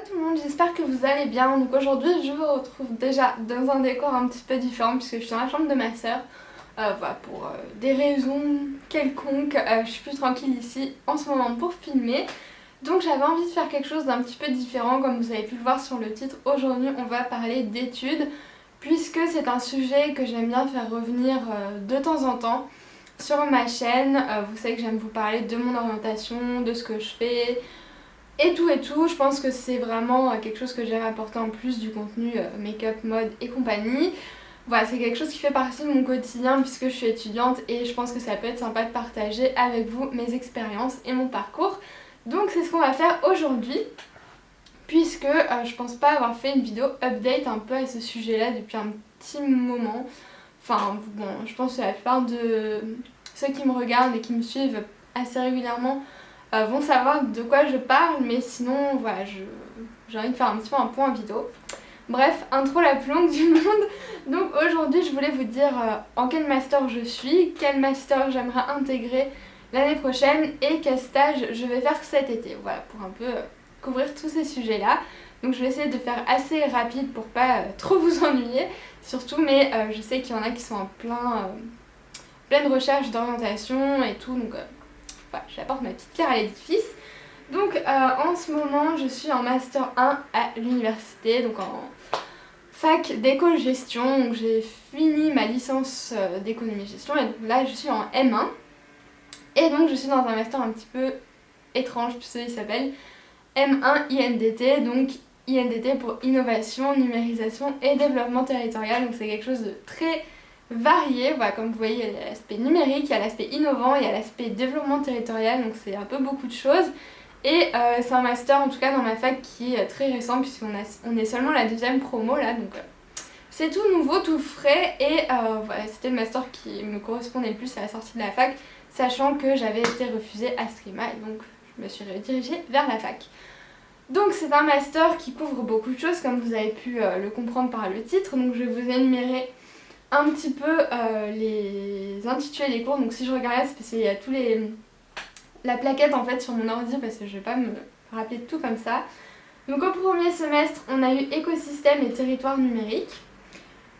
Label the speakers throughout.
Speaker 1: tout le monde, j'espère que vous allez bien. Donc aujourd'hui je vous retrouve déjà dans un décor un petit peu différent puisque je suis dans la chambre de ma soeur. Voilà, pour des raisons quelconques, je suis plus tranquille ici en ce moment pour filmer. Donc j'avais envie de faire quelque chose d'un petit peu différent, comme vous avez pu le voir sur le titre. Aujourd'hui on va parler d'études puisque c'est un sujet que j'aime bien faire revenir de temps en temps sur ma chaîne. Vous savez que j'aime vous parler de mon orientation, de ce que je fais et tout. Je pense que c'est vraiment quelque chose que j'aime apporter en plus du contenu make-up, mode et compagnie. Voilà, c'est quelque chose qui fait partie de mon quotidien puisque je suis étudiante et je pense que ça peut être sympa de partager avec vous mes expériences et mon parcours. Donc c'est ce qu'on va faire aujourd'hui puisque je pense pas avoir fait une vidéo update un peu à ce sujet là depuis un petit moment. Enfin bon, je pense que la plupart de ceux qui me regardent et qui me suivent assez régulièrement vont savoir de quoi je parle, mais sinon voilà, j'ai envie de faire un petit peu un point en vidéo. Bref, intro la plus longue du monde. Donc aujourd'hui je voulais vous dire en quel master je suis, quel master j'aimerais intégrer l'année prochaine et quel stage je vais faire cet été. Voilà, pour un peu couvrir tous ces sujets là. Donc je vais essayer de faire assez rapide pour pas trop vous ennuyer surtout, mais je sais qu'il y en a qui sont en pleine recherche d'orientation et tout, donc voilà, j'apporte ma petite pierre à l'édifice. Donc en ce moment je suis en master 1 à l'université, donc en fac d'éco-gestion. Donc j'ai fini ma licence d'économie-gestion et donc là je suis en M1. Et donc je suis dans un master un petit peu étrange puisqu'il s'appelle M1 INDT, donc INDT pour innovation, numérisation et développement territorial. Donc c'est quelque chose de très varié. Voilà, comme vous voyez, il y a l'aspect numérique, il y a l'aspect innovant, il y a l'aspect développement territorial, donc c'est un peu beaucoup de choses. Et c'est un master en tout cas dans ma fac qui est très récent puisqu'on est seulement la deuxième promo là, donc c'est tout nouveau, tout frais. Et voilà, c'était le master qui me correspondait le plus à la sortie de la fac, sachant que j'avais été refusée à Scrima et donc je me suis redirigée vers la fac. Donc c'est un master qui couvre beaucoup de choses comme vous avez pu le comprendre par le titre. Donc je vais vous énumérer un petit peu les intitulés des cours. Donc si je regarde là, c'est parce qu'il y a la plaquette en fait sur mon ordi parce que je vais pas me rappeler tout comme ça. Donc au premier semestre, on a eu écosystème et territoire numérique,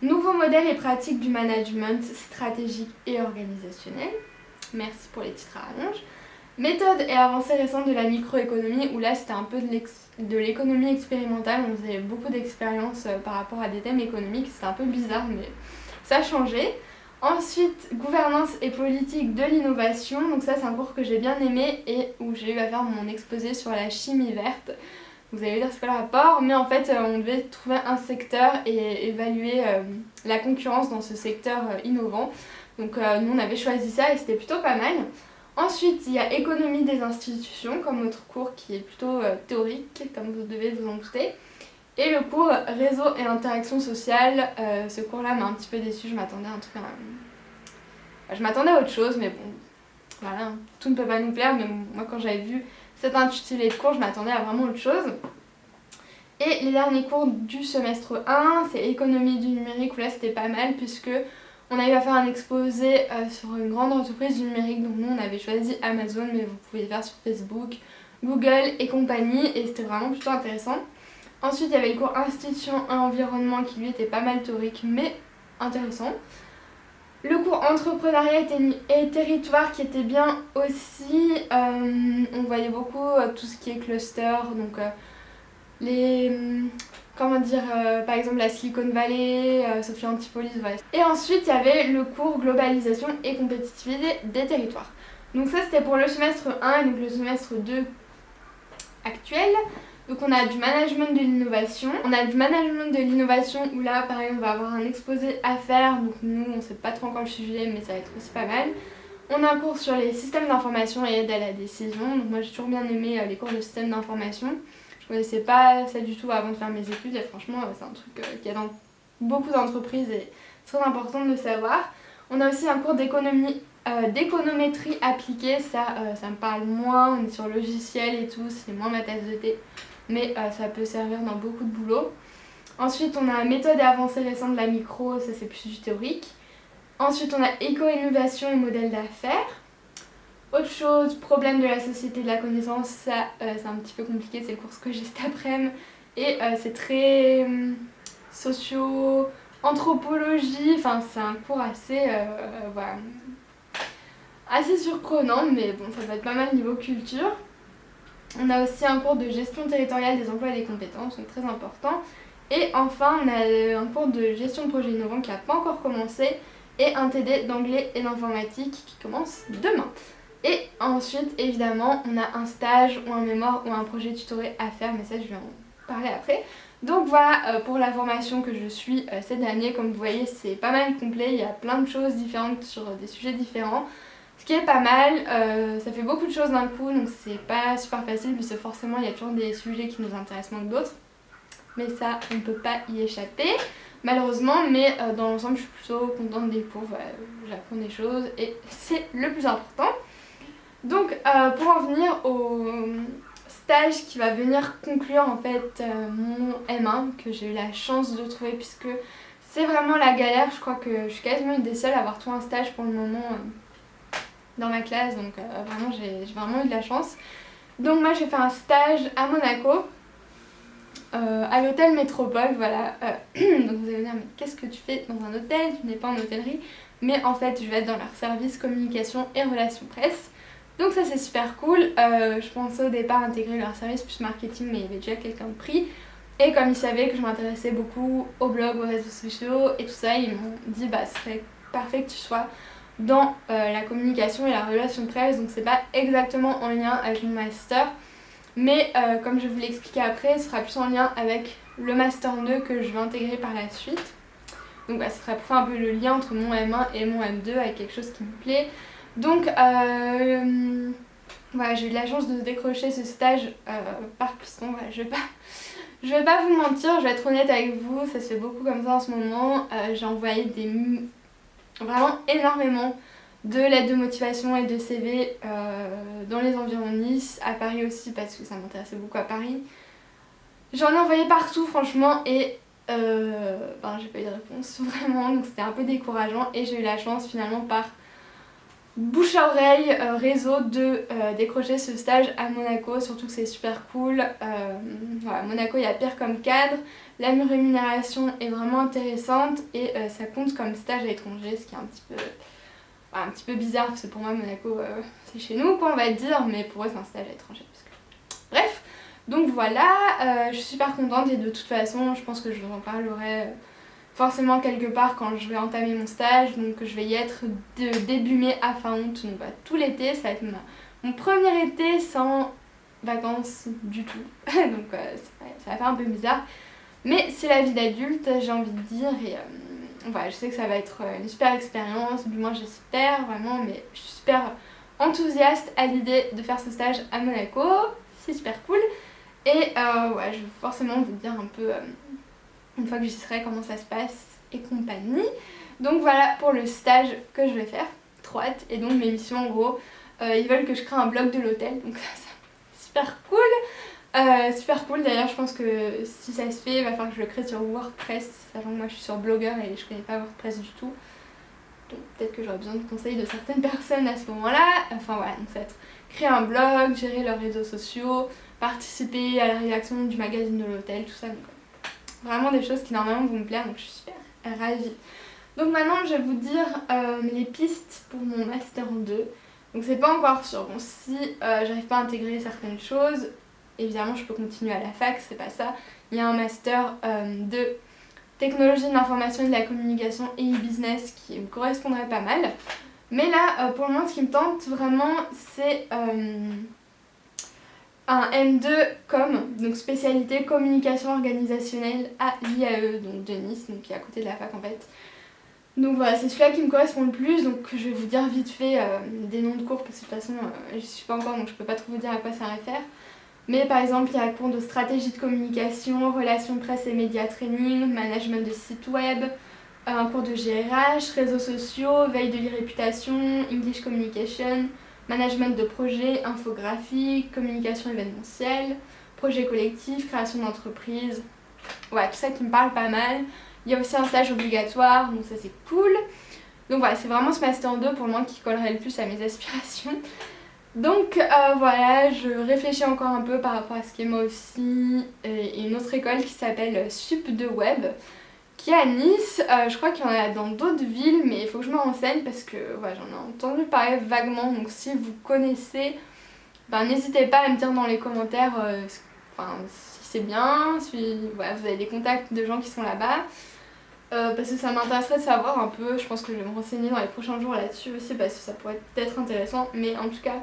Speaker 1: nouveaux modèles et pratiques du management stratégique et organisationnel. Merci pour les titres à rallonge. Méthode et avancées récentes de la microéconomie, où là c'était un peu de l'économie expérimentale, on faisait beaucoup d'expériences par rapport à des thèmes économiques, c'était un peu bizarre mais ça a changé. Ensuite, gouvernance et politique de l'innovation, donc ça c'est un cours que j'ai bien aimé et où j'ai eu à faire mon exposé sur la chimie verte. Vous allez dire c'est pas le rapport, mais en fait on devait trouver un secteur et évaluer la concurrence dans ce secteur innovant. Donc nous on avait choisi ça et c'était plutôt pas mal. Ensuite, il y a économie des institutions comme autre cours qui est plutôt théorique, comme vous devez vous en douter. Et le cours réseau et interaction sociale, ce cours-là m'a un petit peu déçue, je m'attendais à un truc... je m'attendais à autre chose, mais bon, voilà, tout ne peut pas nous plaire, mais moi quand j'avais vu cet intitulé de cours, je m'attendais à vraiment autre chose. Et les derniers cours du semestre 1, c'est économie du numérique, où là c'était pas mal puisque on a eu à faire un exposé sur une grande entreprise du numérique. Donc nous on avait choisi Amazon, mais vous pouvez le faire sur Facebook, Google et compagnie, et c'était vraiment plutôt intéressant. Ensuite il y avait le cours institution et environnement qui lui était pas mal théorique mais intéressant. Le cours entrepreneuriat et territoire qui était bien aussi. On voyait beaucoup tout ce qui est cluster, donc par exemple la Silicon Valley, Sophia Antipolis, voilà. Et ensuite il y avait le cours globalisation et compétitivité des territoires. Donc ça c'était pour le semestre 1 et donc le semestre 2 actuel. Donc on a du management de l'innovation. On a du management de l'innovation où là par exemple on va avoir un exposé à faire. Donc nous on sait pas trop encore le sujet mais ça va être aussi pas mal. On a un cours sur les systèmes d'information et aide à la décision. Donc moi j'ai toujours bien aimé les cours de système d'information. Je connaissais pas ça du tout avant de faire mes études et franchement c'est un truc qu'il y a dans beaucoup d'entreprises et c'est très important de le savoir. On a aussi un cours d'économétrie appliquée, ça me parle moins, on est sur logiciel et tout, c'est moins ma tasse de thé, mais ça peut servir dans beaucoup de boulot. Ensuite on a méthode et avancée récente de la micro, ça c'est plus du théorique. Ensuite on a éco-innovation et modèle d'affaires. Autre chose, problème de la société de la connaissance, ça c'est un petit peu compliqué, c'est le cours que j'ai cet après-midi. Et c'est très socio, anthropologie, enfin c'est un cours assez, voilà, assez surprenant, mais bon, ça va être pas mal niveau culture. On a aussi un cours de gestion territoriale des emplois et des compétences, donc très important. Et enfin, on a un cours de gestion de projet innovant qui n'a pas encore commencé, et un TD d'anglais et d'informatique qui commence demain. Et ensuite, évidemment, on a un stage ou un mémoire ou un projet tutoré à faire, mais ça je vais en parler après. Donc voilà pour la formation que je suis cette année. Comme vous voyez, c'est pas mal complet, il y a plein de choses différentes sur des sujets différents. Ce qui est pas mal, ça fait beaucoup de choses d'un coup, donc c'est pas super facile, puisque forcément il y a toujours des sujets qui nous intéressent moins que d'autres. Mais ça, on ne peut pas y échapper, malheureusement, mais dans l'ensemble je suis plutôt contente des cours, voilà, j'apprends des choses et c'est le plus important. Donc pour en venir au stage qui va venir conclure en fait mon M1 que j'ai eu la chance de trouver, puisque c'est vraiment la galère. Je crois que je suis quasiment une des seules à avoir trouvé un stage pour le moment dans ma classe, donc vraiment j'ai vraiment eu de la chance. Donc moi j'ai fait un stage à Monaco, à l'hôtel Métropole, voilà. Donc vous allez me dire, mais qu'est-ce que tu fais dans un hôtel? Tu n'es pas en hôtellerie. Mais en fait je vais être dans leur service communication et relations presse. Donc ça c'est super cool. Je pensais au départ intégrer leur service plus marketing, mais il y avait déjà quelqu'un de pris. Et comme ils savaient que je m'intéressais beaucoup au blog, aux réseaux sociaux et tout ça, ils m'ont dit bah ce serait parfait que tu sois dans la communication et la relation presse. Donc c'est pas exactement en lien avec mon master, mais comme je vous l'expliquer après, ce sera plus en lien avec le master 2 que je vais intégrer par la suite. Donc bah, ce sera pour faire un peu le lien entre mon M1 et mon M2 avec quelque chose qui me plaît. Donc voilà, j'ai eu de la chance de décrocher ce stage par piston. Voilà, je vais pas vous mentir, je vais être honnête avec vous, ça se fait beaucoup comme ça en ce moment. J'ai envoyé vraiment énormément de lettres de motivation et de CV dans les environs de Nice, à Paris aussi parce que ça m'intéressait beaucoup à Paris. J'en ai envoyé partout franchement et j'ai pas eu de réponse vraiment, donc c'était un peu décourageant et j'ai eu la chance finalement par bouche à oreille, réseau de décrocher ce stage à Monaco, surtout que c'est super cool. Voilà, Monaco il y a pire comme cadre, la rémunération est vraiment intéressante et ça compte comme stage à l'étranger, ce qui est un petit peu bizarre parce que pour moi Monaco c'est chez nous quoi on va dire, mais pour eux c'est un stage à l'étranger. Bref, donc voilà, je suis super contente et de toute façon je pense que je vous en parlerai forcément quelque part quand je vais entamer mon stage, donc je vais y être de début mai à fin août, donc bah, tout l'été, ça va être mon premier été sans vacances du tout, donc ça va faire un peu bizarre, mais c'est la vie d'adulte j'ai envie de dire et voilà, je sais que ça va être une super expérience, du moins j'espère vraiment, mais je suis super enthousiaste à l'idée de faire ce stage à Monaco, c'est super cool et ouais, je vais forcément vous dire un peu une fois que j'y serai comment ça se passe et compagnie. Donc voilà pour le stage que je vais faire, trop hâte. Et donc mes missions en gros, ils veulent que je crée un blog de l'hôtel, donc c'est super cool. Super cool d'ailleurs, je pense que si ça se fait, il va falloir que je le crée sur WordPress, sachant que moi je suis sur Blogger et je connais pas WordPress du tout. Donc peut-être que j'aurai besoin de conseils de certaines personnes à ce moment-là. Enfin voilà, donc ça va être créer un blog, gérer leurs réseaux sociaux, participer à la rédaction du magazine de l'hôtel, tout ça. Donc, vraiment des choses qui normalement vont me plaire, donc je suis super ravie. Donc maintenant je vais vous dire les pistes pour mon master 2. Donc c'est pas encore sûr, bon si j'arrive pas à intégrer certaines choses, évidemment je peux continuer à la fac, c'est pas ça. Il y a un master de technologie de l'information et de la communication et e-business qui me correspondrait pas mal. Mais là pour le moment ce qui me tente vraiment c'est un M2 com, donc spécialité communication organisationnelle à l'IAE, donc de Nice, donc qui est à côté de la fac en fait. Donc voilà, c'est celui-là qui me correspond le plus, donc je vais vous dire vite fait des noms de cours parce que de toute façon j'y suis pas encore donc je peux pas trop vous dire à quoi ça réfère. Mais par exemple il y a un cours de stratégie de communication, relations presse et médias training, management de site web, un cours de GRH, réseaux sociaux, veille de l'e-réputation, English communication, management de projet, infographie, communication événementielle, projet collectif, création d'entreprise. Ouais, tout ça qui me parle pas mal. Il y a aussi un stage obligatoire, donc ça c'est cool. Donc voilà, c'est vraiment ce master 2 pour moi qui collerait le plus à mes aspirations. Donc voilà, je réfléchis encore un peu par rapport à ce qu'est moi aussi et une autre école qui s'appelle Sup de Web qui est à Nice. Je crois qu'il y en a dans d'autres villes mais il faut que je me renseigne parce que ouais, j'en ai entendu parler vaguement, donc si vous connaissez, ben, n'hésitez pas à me dire dans les commentaires si c'est bien, si ouais, vous avez des contacts de gens qui sont là-bas. Parce que ça m'intéresserait de savoir un peu, je pense que je vais me renseigner dans les prochains jours là-dessus aussi parce que ça pourrait être intéressant, mais en tout cas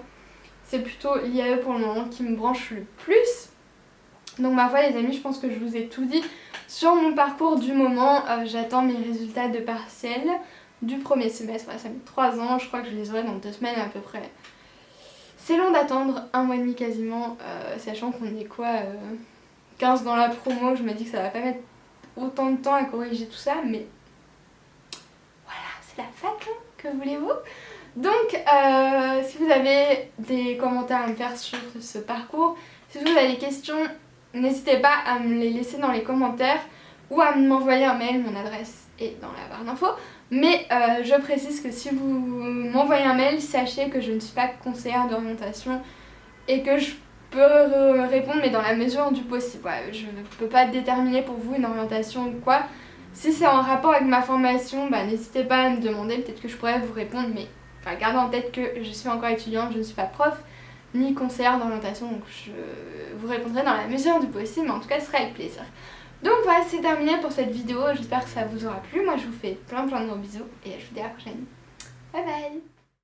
Speaker 1: c'est plutôt l'IAE pour le moment qui me branche le plus. Donc ma foi les amis, je pense que je vous ai tout dit sur mon parcours du moment. J'attends mes résultats de partiel du premier semestre, voilà, ça met 3 ans, je crois que je les aurai dans 2 semaines à peu près. C'est long d'attendre, 1 mois et demi quasiment, sachant qu'on est quoi 15 dans la promo, je me dis que ça va pas mettre autant de temps à corriger tout ça, mais voilà, c'est la fac, hein, que voulez-vous. Donc si vous avez des commentaires à me faire sur ce parcours, si vous avez des questions, n'hésitez pas à me les laisser dans les commentaires ou à m'envoyer un mail, mon adresse est dans la barre d'infos. Mais je précise que si vous m'envoyez un mail, sachez que je ne suis pas conseillère d'orientation et que je peux répondre mais dans la mesure du possible. Ouais, je ne peux pas déterminer pour vous une orientation ou quoi. Si c'est en rapport avec ma formation, bah, n'hésitez pas à me demander, peut-être que je pourrais vous répondre, mais enfin, gardez en tête que je suis encore étudiante, je ne suis pas prof ni conseillère d'orientation, donc je vous répondrai dans la mesure du possible, mais en tout cas ce sera avec plaisir. Donc voilà, c'est terminé pour cette vidéo, j'espère que ça vous aura plu. Moi je vous fais plein de gros bisous et je vous dis à la prochaine. Bye bye.